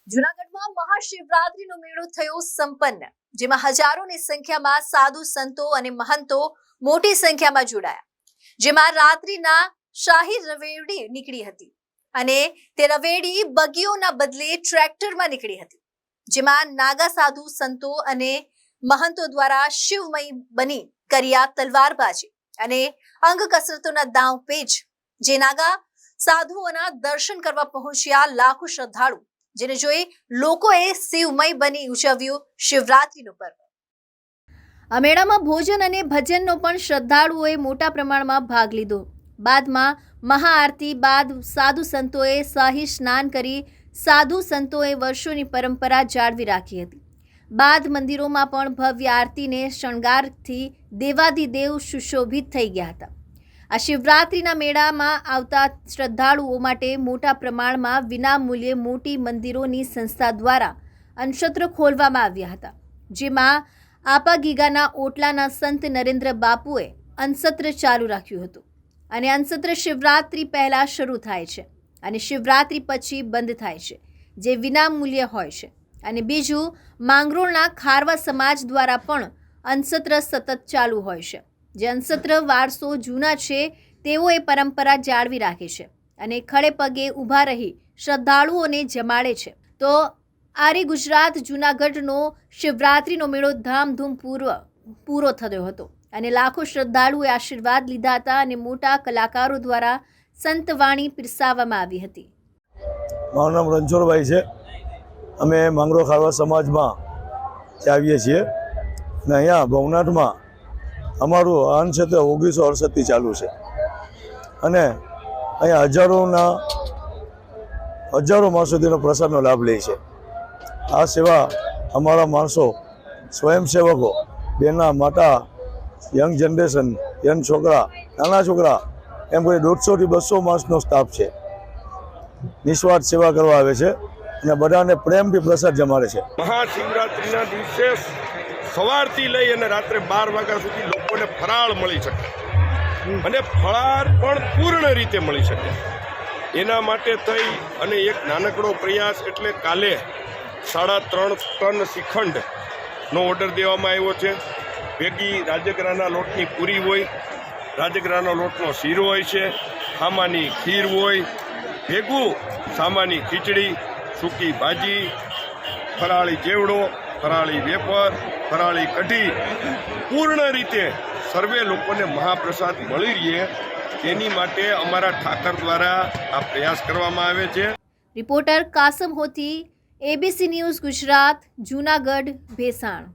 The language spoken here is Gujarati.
જૂનાગઢમાં મહાશિવરાત્રીનો મેળો થયો સંપન્ન, જેમાં હજારોની સંખ્યામાં સાધુ સંતો અને મહંતો મોટી સંખ્યામાં જોડાયા, જેમાં રાત્રિના શાહી રવેડી નીકળી હતી અને તે રવેડી બગીઓના બદલે ટ્રેક્ટરમાં નીકળી હતી, જેમાં નાગા સાધુ સંતો અને મહંતો દ્વારા શિવમય બની કર્યા તલવારબાજી અને અંગ કસરતોના દાવ પેચ, જે નાગા સાધુઓના દર્શન કરવા પહોંચ્યા લાખો શ્રદ્ધાળુ, જેને જોઈ લોકોએ શિવમય બની ઉજવ્યું શિવરાત્રીનું પર્વ। આ મેળામાં ભોજન અને ભજનનો પણ શ્રદ્ધાળુઓએ મોટા પ્રમાણમાં ભાગ લીધો। બાદમાં મહાઆરતી બાદ સાધુ સંતોએ શાહી સ્નાન કરી સાધુ સંતોએ વર્ષોની પરંપરા જાળવી રાખી હતી। બાદ મંદિરોમાં પણ ભવ્ય આરતીને શણગારથી દેવાધિદેવ સુશોભિત થઈ ગયા હતા। આ શિવરાત્રીના મેળામાં આવતા શ્રદ્ધાળુઓ માટે મોટા પ્રમાણમાં વિનામૂલ્યે મોટી મંદિરોની સંસ્થા દ્વારા અન્નક્ષેત્ર ખોલવામાં આવ્યા હતા, જેમાં આપાગીગાના ઓટલાના સંત નરેન્દ્ર બાપુએ અન્નક્ષેત્ર ચાલુ રાખ્યું હતું અને અન્નક્ષેત્ર શિવરાત્રી પહેલા શરૂ થાય છે અને શિવરાત્રી પછી બંધ થાય છે, જે વિનામૂલ્ય હોય છે। અને બીજું, માંગરોળના ખારવા સમાજ દ્વારા પણ અન્નક્ષેત્ર સતત ચાલુ હોય છે, જે અન્નક્ષેત્ર વારસો જૂના છે તેઓ એ પરંપરા જાળવી રાખે છે અને ખડે પગે ઊભા રહી શ્રદ્ધાળુઓને જમાડે છે। તો આરી ગુજરાત જૂનાગઢનો શિવરાત્રીનો મેળો ધામધૂમ પૂરો થયો હતો અને લાખો શ્રદ્ધાળુઓએ આશીર્વાદ લીધા હતા અને મોટા કલાકારો દ્વારા સંતવાણી પીરસાવવામાં આવી હતી। મારું નામ રણછોડભાઈ છે। અમે માંગરોળ ખારવા સમાજમાં આવીએ છીએ અને અહીંયા ભવનાથમાં અમારું અન્નક્ષેત્ર 1968થી ચાલુ છે અને અહીંયા હજારો માણસો તેનો પ્રસાદનો લાભ લે છે। આ સેવા અમારા માણસો, સ્વયંસેવકો, બેના માતા, યંગ જનરેશન, યંગ છોકરા, નાના છોકરા, એમ કોઈ 150 થી 200 માણસનો સ્ટાફ છે, નિસ્વાર્થ સેવા કરવા આવે છે અને બધાને પ્રેમથી પ્રસાદ જમાડે છે। મહાશિવરાત્રિના દિવસે સવારથી લઈ અને રાત્રે 12 વાગ્યા સુધી લોકોને ફરાળ મળી શકે અને ફળાર પણ પૂર્ણ રીતે મળી શકે, એના માટે થઈ અને એક નાનકડો પ્રયાસ એટલે કાલે 3.5 ટન શ્રીખંડનો ઓર્ડર દેવામાં આવ્યો છે। ભેગી રાજગરાના લોટની પૂરી હોય, રાજગરાના લોટનો શીરો હોય છે, ખામાની ખીર હોય, ભેગું સામાની ખીચડી, સૂકી ભાજી, ફરાળી ચેવડો, ફરાળી વેફર, ફરાળી કઢી, પૂર્ણ રીતે સર્વે લોકોને મહાપ્રસાદ મળી રહે તેની માટે અમારા ઠાકર દ્વારા આ પ્રયાસ કરવામાં આવે છે। Reporter Kasam Hothi, ABC news Gujarat, Junagadh, Bhesan.